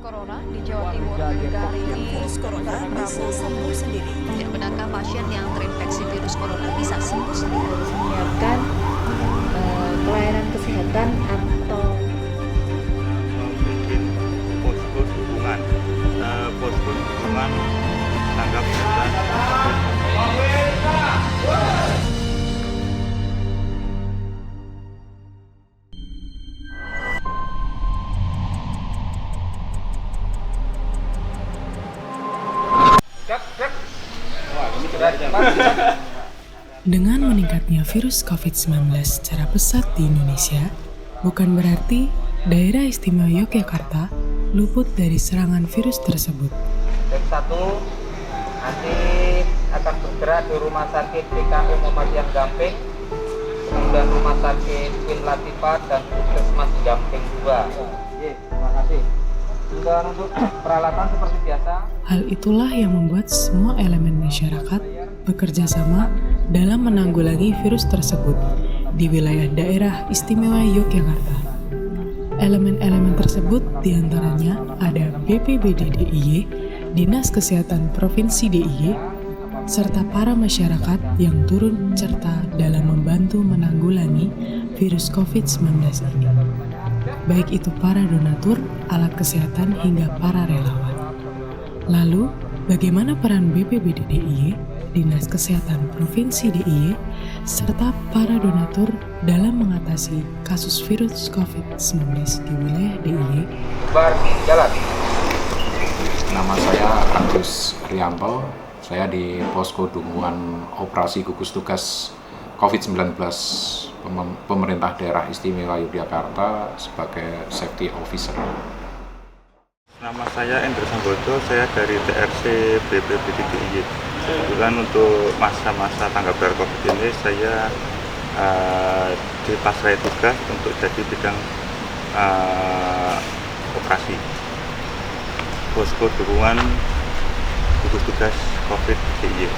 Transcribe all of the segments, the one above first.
Corona di Jawa Timur hingga hari ini virus corona bisa sembuh sendiri. Ya, benarkah pasien yang terinfeksi virus corona bisa sembuh sendiri? Menyiapkan pelayanan kesehatan atau bikin posko dukungan tanggap darurat. Dengan meningkatnya virus COVID-19 secara pesat di Indonesia, bukan berarti daerah istimewa Yogyakarta luput dari serangan virus tersebut. Cek 1, nanti akan bergerak di Rumah Sakit PKU Muhammadiyah Gamping, kemudian Rumah Sakit Queen Latifah dan Puskesmas Gamping 2. Terima kasih. Sudah untuk peralatan seperti biasa. Hal itulah yang membuat semua elemen masyarakat bekerja sama dalam menanggulangi virus tersebut di wilayah daerah istimewa Yogyakarta. Elemen-elemen tersebut diantaranya ada BPBD DIY, Dinas Kesehatan Provinsi DIY, serta para masyarakat yang turut serta dalam membantu menanggulangi virus COVID-19 ini. Baik itu para donatur, alat kesehatan, hingga para relawan. Lalu, bagaimana peran BPBD DIY, Dinas Kesehatan Provinsi DIY, serta para donatur dalam mengatasi kasus virus COVID-19 di wilayah DIY? Jalan. Nama saya Agus Rianto, saya di Posko Dukungan Operasi Gugus Tugas COVID-19 Pemerintah Daerah Istimewa Yogyakarta sebagai Safety Officer. Nama saya Endra Sambodo, saya dari TRC BPBD DIY. Kebetulan untuk masa-masa tanggap darurat COVID ini saya dipasrai tugas untuk jadi bidang operasi Posko Dukungan Gugus Tugas COVID DIY.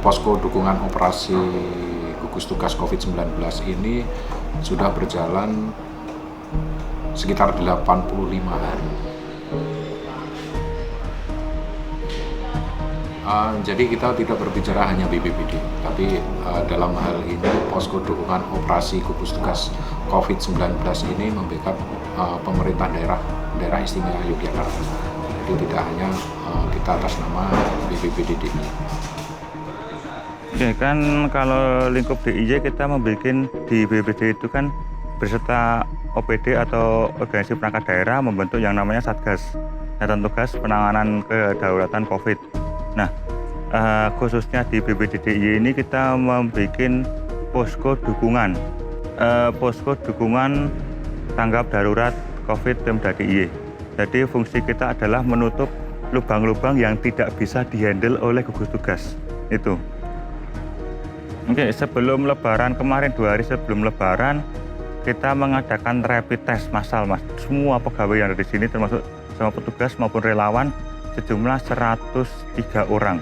Posko Dukungan Operasi Gugus Tugas COVID-19 ini sudah berjalan sekitar 85 hari. Jadi kita tidak berbicara hanya BPBD, tapi dalam hal ini Posko Dukungan Operasi Gugus Tugas COVID-19 ini membackup pemerintah daerah istimewa Yogyakarta. Jadi tidak hanya kita atas nama BPBD DIY. Oke, kan kalau lingkup DIY kita membuat di BPBD itu kan berserta OPD atau organisasi perangkat daerah membentuk yang namanya Satgas, Satuan Tugas Penanganan Kedaruratan COVID. Nah, khususnya di BPBD DIY ini kita membuat posko dukungan, tanggap darurat COVID Pemda DIY. Jadi fungsi kita adalah menutup lubang-lubang yang tidak bisa dihandle oleh gugus tugas itu. Oke, sebelum Lebaran kemarin, 2 hari sebelum Lebaran, kita mengadakan rapid test massal, Mas. Semua pegawai yang ada di sini, termasuk semua petugas maupun relawan, sejumlah 103 orang.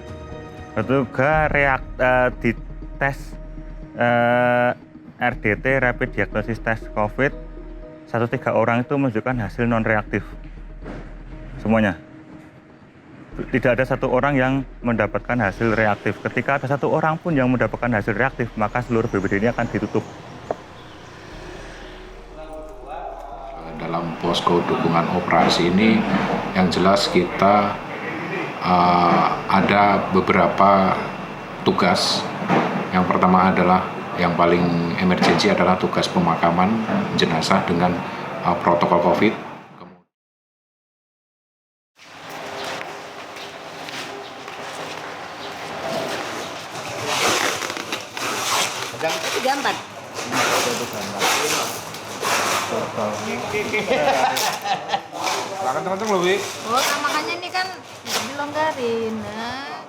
Juga di tes RDT, Rapid Diagnosis Test COVID, 103 orang itu menunjukkan hasil non-reaktif. Semuanya. Tidak ada satu orang yang mendapatkan hasil reaktif. Ketika ada satu orang pun yang mendapatkan hasil reaktif, maka seluruh BPBD ini akan ditutup. Dalam posko dukungan operasi ini, yang jelas kita ada beberapa tugas. Yang pertama adalah yang paling emergensi adalah tugas pemakaman jenazah dengan protokol COVID. Gambar. Makan teman-teman loh, Wi. Oh, nah, makanya ini kan dilonggarin. Nah.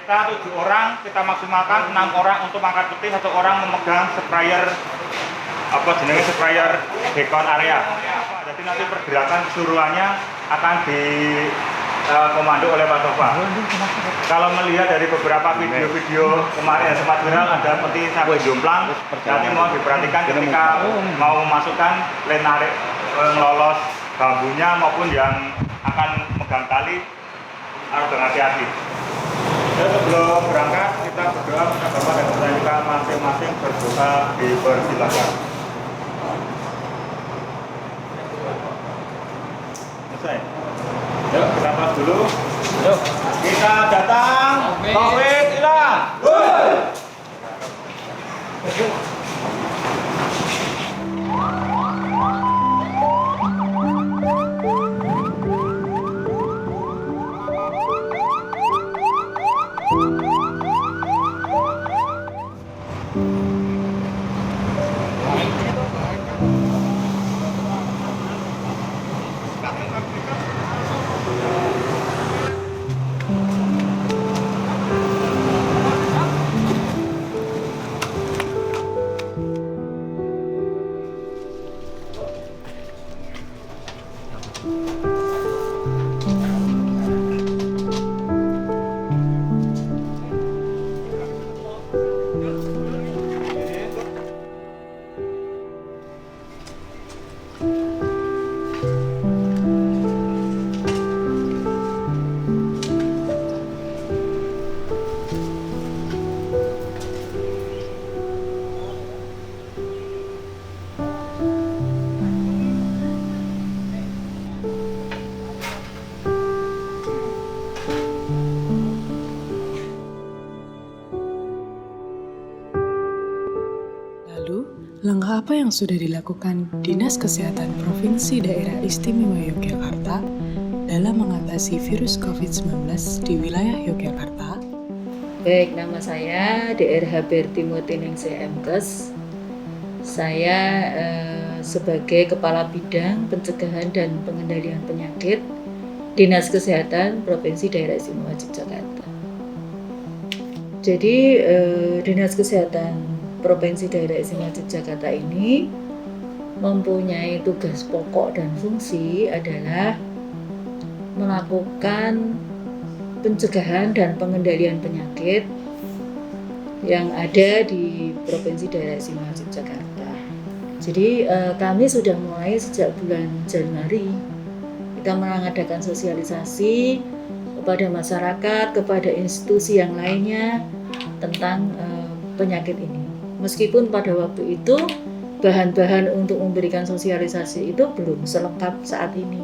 Kita 7 orang, kita maksimalkan 6 orang untuk mangkat peti, 1 orang memegang sprayer sprayer beacon area. Jadi nanti pergerakan keseluruhannya akan dikomando oleh Pak Tofa. Kalau melihat dari beberapa video-video kemarin yang sempat viral, ada peti sampai jomplang, nanti mau diperhatikan ketika mau memasukkan narik ngelolos bambunya maupun yang akan megang tali harus berhati-hati. Dan sebelum berangkat kita berdoa kepada Bapak dan Ibu kita masing-masing berdoa dipersilakan. Selesai. Yuk kita pas dulu. Yuk kita datang. Covid hilang. Langkah apa yang sudah dilakukan Dinas Kesehatan Provinsi Daerah Istimewa Yogyakarta dalam mengatasi virus COVID-19 di wilayah Yogyakarta? Baik, nama saya Dr. Berti Muti-Ningsih MKes. Saya sebagai Kepala Bidang Pencegahan dan Pengendalian Penyakit Dinas Kesehatan Provinsi Daerah Istimewa Yogyakarta. Jadi Dinas Kesehatan Provinsi Daerah Istimewa Yogyakarta ini mempunyai tugas pokok dan fungsi adalah melakukan pencegahan dan pengendalian penyakit yang ada di Provinsi Daerah Istimewa Yogyakarta. Jadi kami sudah mulai sejak bulan Januari kita mengadakan sosialisasi kepada masyarakat, kepada institusi yang lainnya tentang penyakit ini. Meskipun pada waktu itu bahan-bahan untuk memberikan sosialisasi itu belum selengkap saat ini.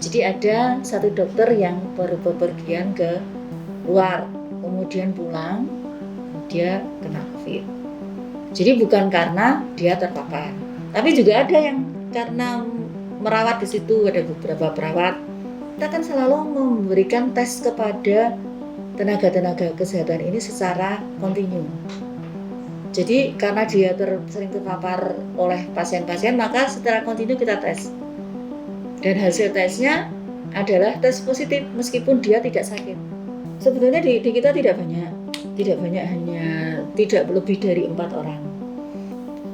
Jadi ada satu dokter yang berpergian ke luar, kemudian pulang, dia kena COVID. Jadi bukan karena dia terpapar, tapi juga ada yang karena merawat di situ, ada beberapa perawat. Kita kan selalu memberikan tes kepada tenaga-tenaga kesehatan ini secara kontinu. Jadi karena dia sering terpapar oleh pasien-pasien, maka secara kontinu kita tes. Dan hasil tesnya adalah tes positif meskipun dia tidak sakit. Sebetulnya di kita tidak banyak, hanya tidak lebih dari 4 orang.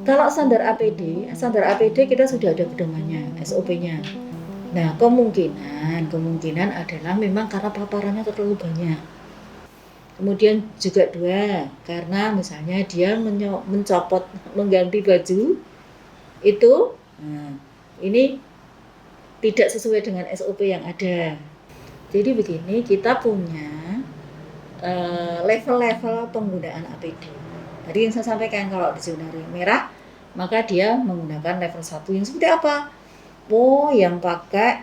Kalau standar APD kita sudah ada pedomannya, SOP-nya. Nah, kemungkinan adalah memang karena paparannya terlalu banyak. Kemudian juga 2, karena misalnya dia mengganti baju itu, ini tidak sesuai dengan SOP yang ada. Jadi begini, kita punya level-level penggunaan APD. Tadi yang saya sampaikan, kalau di zona merah, maka dia menggunakan level 1 yang seperti apa? Yang pakai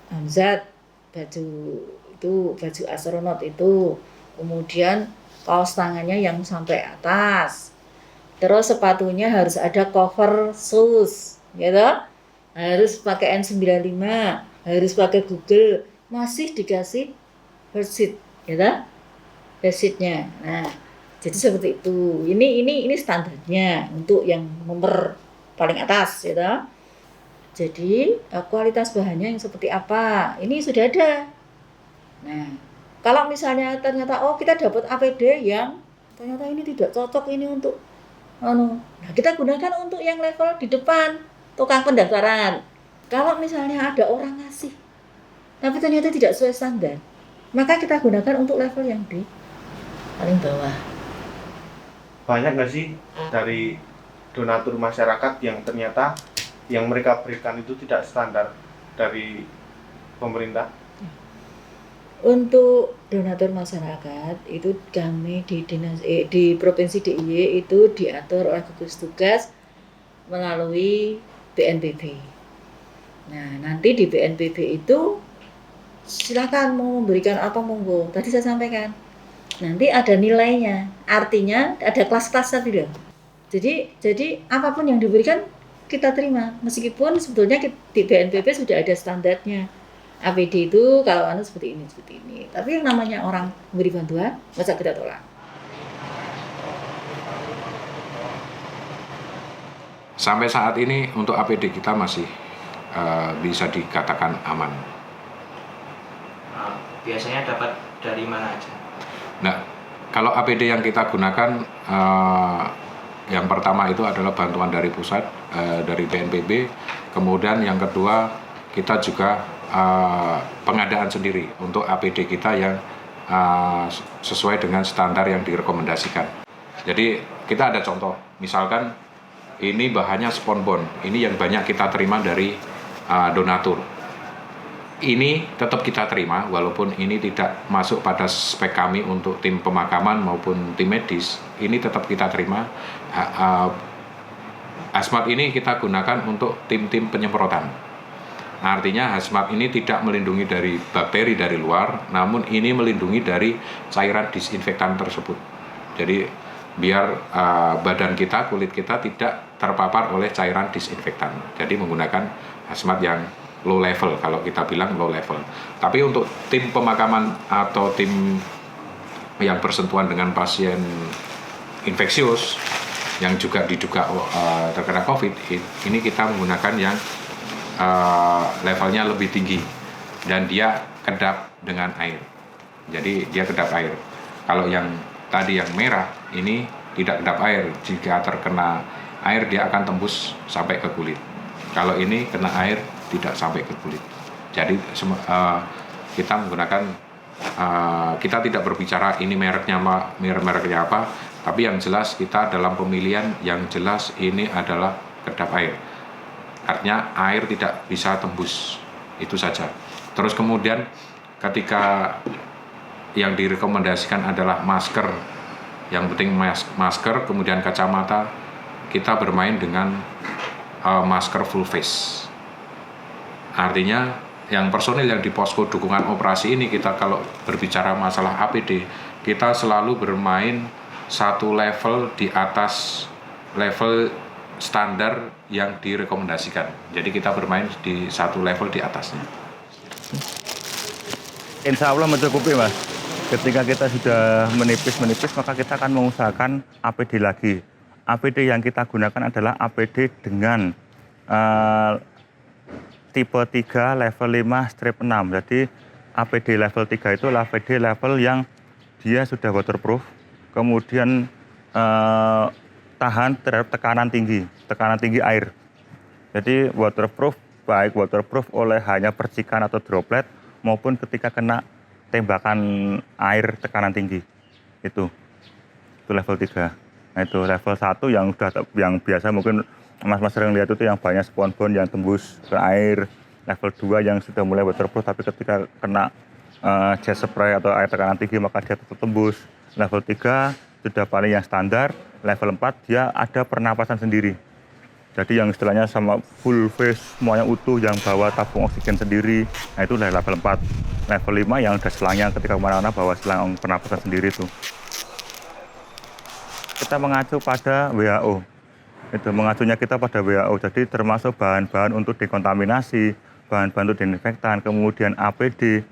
hamzat, baju astronot itu. Kemudian kaos tangannya yang sampai atas. Terus sepatunya harus ada cover shoes, gitu. Harus pakai N95, harus pakai Google, masih dikasih headset, gitu. Headsetnya. Nah, jadi seperti itu. Ini standarnya untuk yang nomor paling atas, gitu. Jadi kualitas bahannya yang seperti apa? Ini sudah ada. Nah, Kalau misalnya ternyata kita dapat APD yang ternyata ini tidak cocok ini untuk nah kita gunakan untuk yang level di depan tukang pendaftaran. Kalau misalnya ada orang ngasih tapi ternyata tidak sesuai standar, maka kita gunakan untuk level yang di paling bawah. Banyak nggak sih dari donatur masyarakat yang ternyata yang mereka berikan itu tidak standar dari pemerintah? Untuk donatur masyarakat itu kami di Provinsi DIY itu diatur oleh gugus tugas melalui BNPB. Nah, nanti di BNPB itu silakan mau memberikan apa monggo. Tadi saya sampaikan. Nanti ada nilainya. Artinya ada kelas-kelasnya tidak. Jadi apapun yang diberikan kita terima. Meskipun sebetulnya di BNPB sudah ada standarnya. APD itu kalau seperti ini. Tapi yang namanya orang memberi bantuan, masa kita tolak? Sampai saat ini untuk APD kita masih bisa dikatakan aman. Biasanya dapat dari mana aja? Nah, kalau APD yang kita gunakan yang pertama itu adalah bantuan dari pusat, dari BNPB. Kemudian yang kedua kita juga pengadaan sendiri untuk APD kita yang sesuai dengan standar yang direkomendasikan. Jadi kita ada contoh, misalkan ini bahannya SponBond, ini yang banyak kita terima dari donatur. Ini tetap kita terima walaupun ini tidak masuk pada spek kami untuk tim pemakaman maupun tim medis, ini tetap kita terima. Hazmat ini kita gunakan untuk tim-tim penyemprotan. Artinya hazmat ini tidak melindungi dari bakteri dari luar, namun ini melindungi dari cairan disinfektan tersebut. Jadi biar badan kita, kulit kita tidak terpapar oleh cairan disinfektan. Jadi menggunakan hazmat yang low level, kalau kita bilang low level. Tapi untuk tim pemakaman atau tim yang bersentuhan dengan pasien infeksius yang juga diduga terkena COVID, ini kita menggunakan yang levelnya lebih tinggi dan dia kedap dengan air. Jadi dia kedap air. Kalau yang tadi yang merah ini tidak kedap air. Jika terkena air dia akan tembus sampai ke kulit. Kalau ini kena air tidak sampai ke kulit. Jadi kita menggunakan kita tidak berbicara ini mereknya apa, tapi yang jelas kita dalam pemilihan yang jelas ini adalah kedap air. Artinya air tidak bisa tembus, itu saja. Terus kemudian ketika yang direkomendasikan adalah masker, yang penting masker, kemudian kacamata, kita bermain dengan masker full face. Artinya yang personil yang di posko dukungan operasi ini, kita kalau berbicara masalah APD, kita selalu bermain satu level di atas level standar yang direkomendasikan. Jadi kita bermain di satu level di atasnya. Insya Allah mencukupi, Mas. Ketika kita sudah menipis, maka kita akan mengusahakan APD lagi. APD yang kita gunakan adalah APD dengan tipe 3 level 5/6. Jadi APD level 3 itu APD level yang dia sudah waterproof, kemudian tahan terhadap tekanan tinggi air. Jadi waterproof, baik waterproof oleh hanya percikan atau droplet maupun ketika kena tembakan air tekanan tinggi. Itu level 3. Nah, itu level 1 yang biasa mungkin Mas sering lihat itu yang banyak SponBond yang tembus ke air. Level 2 yang sudah mulai waterproof tapi ketika kena jet spray atau air tekanan tinggi maka dia tetap tembus. Level 3 sudah paling yang standar. Level 4 dia ada pernapasan sendiri. Jadi yang istilahnya sama full face, semuanya utuh, yang bawa tabung oksigen sendiri. Nah itu level 4. Level 5 yang ada selangnya ketika kemana-mana bawa selang pernapasan sendiri itu. Kita mengacu pada WHO. Itu mengacunya kita pada WHO. Jadi termasuk bahan-bahan untuk dekontaminasi, bahan-bahan untuk desinfektan, kemudian APD,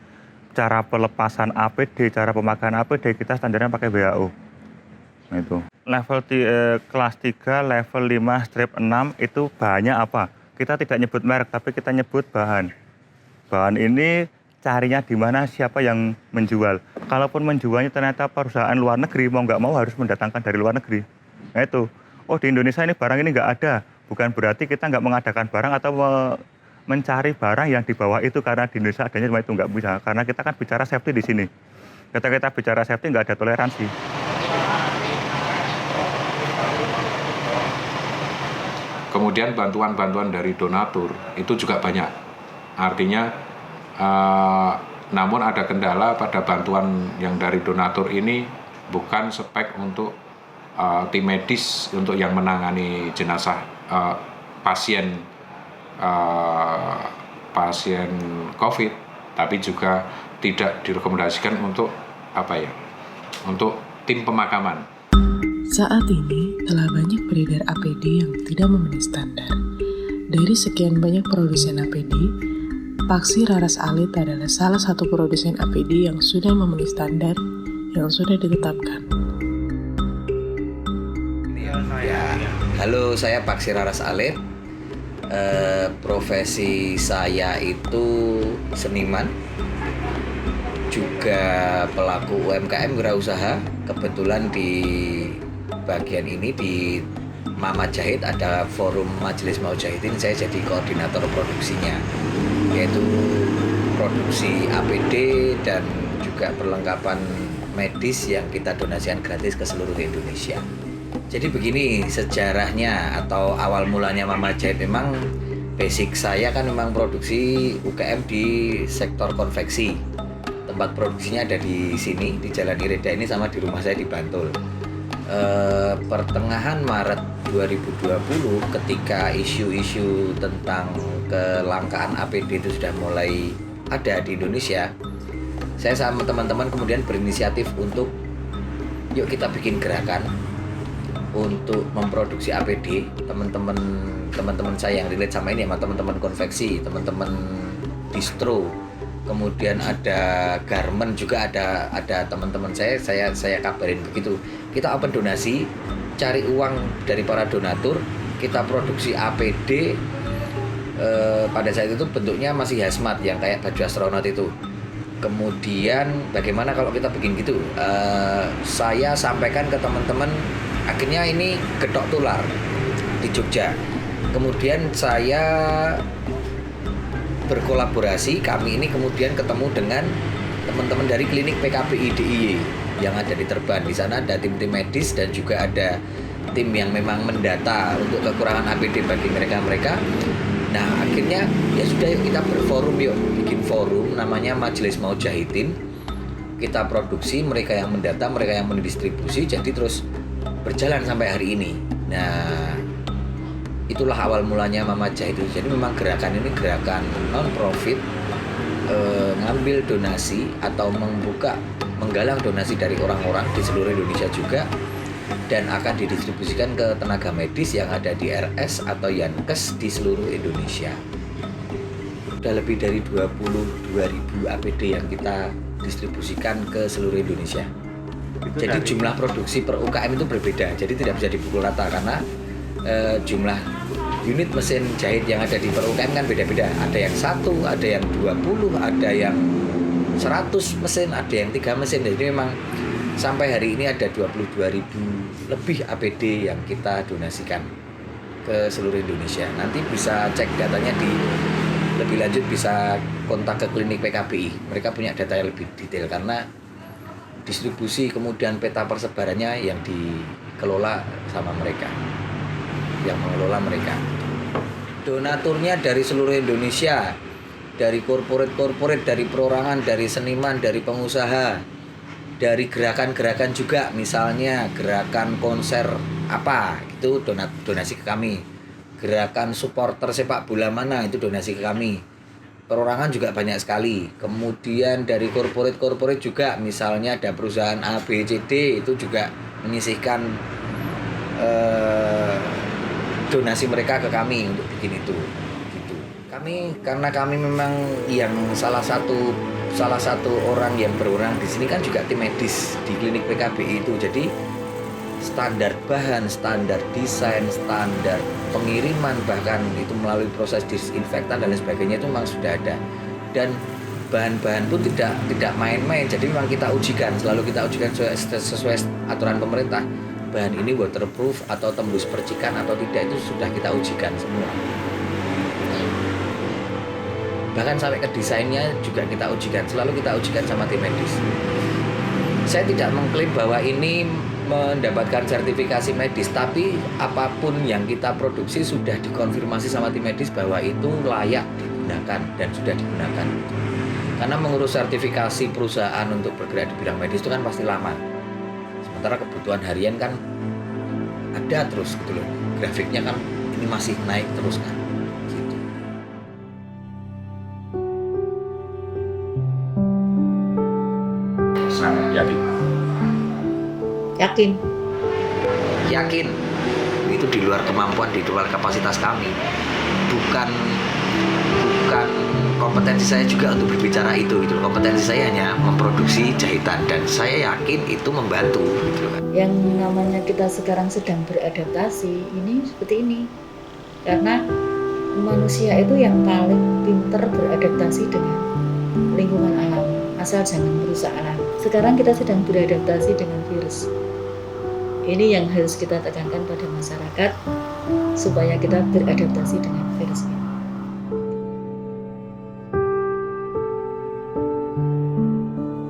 cara pelepasan APD, cara pemakaian APD kita standarnya pakai WHO. Nah, itu. Level kelas 3, level 5/6 itu bahannya apa? Kita tidak nyebut merek, tapi kita nyebut bahan. Bahan ini carinya di mana, siapa yang menjual. Kalaupun menjualnya ternyata perusahaan luar negeri, mau nggak mau harus mendatangkan dari luar negeri. Nah itu, oh di Indonesia ini barang ini nggak ada. Bukan berarti kita nggak mengadakan barang atau mencari barang yang di bawah itu karena di Indonesia adanya cuma itu, nggak bisa. Karena kita kan bicara safety di sini. Ketika kita bicara safety nggak ada toleransi. Kemudian bantuan-bantuan dari donatur itu juga banyak. Artinya, namun ada kendala pada bantuan yang dari donatur ini bukan spek untuk tim medis untuk yang menangani jenazah pasien COVID, tapi juga tidak direkomendasikan untuk untuk tim pemakaman. Saat ini telah banyak beredar APD yang tidak memenuhi standar. Dari sekian banyak produsen APD, Paksi Raras Alit adalah salah satu produsen APD yang sudah memenuhi standar yang sudah ditetapkan. Ya, halo, saya Paksi Raras Alit. Profesi saya itu seniman, juga pelaku UMKM wirausaha. Kebetulan di bagian ini di Mama Jahit ada forum Majelis Mau Jahitin, saya jadi koordinator produksinya, yaitu produksi APD dan juga perlengkapan medis yang kita donasikan gratis ke seluruh Indonesia. Jadi begini sejarahnya atau awal mulanya Mama Jahit. Memang basic saya kan memang produksi UKM di sektor konveksi. Tempat produksinya ada di sini, di Jalan Ireda ini, sama di rumah saya di Bantul. Pertengahan Maret 2020 ketika isu-isu tentang kelangkaan APD itu sudah mulai ada di Indonesia, saya sama teman-teman kemudian berinisiatif untuk yuk kita bikin gerakan untuk memproduksi APD. Teman-teman saya yang relate sama ini, sama teman-teman konveksi, teman-teman distro, kemudian ada garment juga, ada teman-teman saya kabarin begitu. Kita open donasi, cari uang dari para donatur, kita produksi APD. Pada saat itu bentuknya masih hazmat yang kayak baju astronot itu. Kemudian bagaimana kalau kita bikin gitu? Saya sampaikan ke teman-teman, akhirnya ini Getok Tular di Jogja. Kemudian saya berkolaborasi, kami ini kemudian ketemu dengan teman-teman dari klinik PKBI DIY yang ada di Terban. Di sana ada tim-tim medis dan juga ada tim yang memang mendata untuk kekurangan APD bagi mereka. Nah akhirnya ya sudah, yuk kita berforum, yuk bikin forum namanya Majelis Mau Jahitin. Kita produksi, mereka yang mendata, mereka yang mendistribusi, jadi terus berjalan sampai hari ini. Nah itulah awal mulanya Mama Jahit itu. Jadi memang gerakan ini gerakan non-profit, ngambil donasi atau menggalang donasi dari orang-orang di seluruh Indonesia juga, dan akan didistribusikan ke tenaga medis yang ada di RS atau Yankes di seluruh Indonesia. Sudah lebih dari 22.000 APD yang kita distribusikan ke seluruh Indonesia. Jadi jumlah produksi per UKM itu berbeda, jadi tidak bisa dipukul rata karena jumlah unit mesin jahit yang ada di per UKM kan beda-beda. Ada yang 1, ada yang 20, ada yang 100 mesin, ada yang 3 mesin. Jadi memang sampai hari ini ada 22.000 lebih APD yang kita donasikan ke seluruh Indonesia. Nanti bisa cek datanya lebih lanjut, bisa kontak ke klinik PKBI. Mereka punya data yang lebih detail karena distribusi kemudian peta persebarannya yang dikelola sama mereka, yang mengelola mereka. Donaturnya dari seluruh Indonesia, dari korporat, dari perorangan, dari seniman, dari pengusaha, dari gerakan-gerakan juga, misalnya gerakan konser apa itu donasi ke kami, gerakan supporter sepak bola mana itu donasi ke kami. Perorangan juga banyak sekali. Kemudian dari korporat juga, misalnya ada perusahaan A, B, C, D itu juga menyisihkan donasi mereka ke kami untuk bikin itu. Gitu. Karena kami memang yang salah satu orang yang berwenang di sini kan juga tim medis di klinik PKBI itu. Jadi standar bahan, standar desain, standar pengiriman, bahkan itu melalui proses disinfektan dan lain sebagainya itu memang sudah ada. Dan bahan-bahan pun tidak main-main. Jadi memang kita ujikan, selalu kita ujikan sesuai aturan pemerintah. Bahan ini waterproof atau tembus percikan atau tidak, itu sudah kita ujikan semua. Bahkan sampai ke desainnya juga kita ujikan, selalu kita ujikan sama tim medis. Saya tidak mengklaim bahwa ini mendapatkan sertifikasi medis, tapi apapun yang kita produksi sudah dikonfirmasi sama tim medis bahwa itu layak digunakan dan sudah digunakan. Karena mengurus sertifikasi perusahaan untuk bergerak di bidang medis itu kan pasti lama. Sementara kebutuhan harian kan ada terus gitu loh. Grafiknya kan ini masih naik terus kan. Gitu. Sangat yakin. Yakin. Yakin. Itu di luar kemampuan, di luar kapasitas kami. Bukan kompetensi saya juga untuk berbicara itu. Kompetensi saya hanya memproduksi jahitan dan saya yakin itu membantu gitu kan. Yang namanya kita sekarang sedang beradaptasi ini seperti ini. Karena manusia itu yang paling pinter beradaptasi dengan lingkungan alam, asal jangan merusak alam. Sekarang kita sedang beradaptasi dengan virus. Ini yang harus kita tekankan pada masyarakat supaya kita beradaptasi dengan virus ini.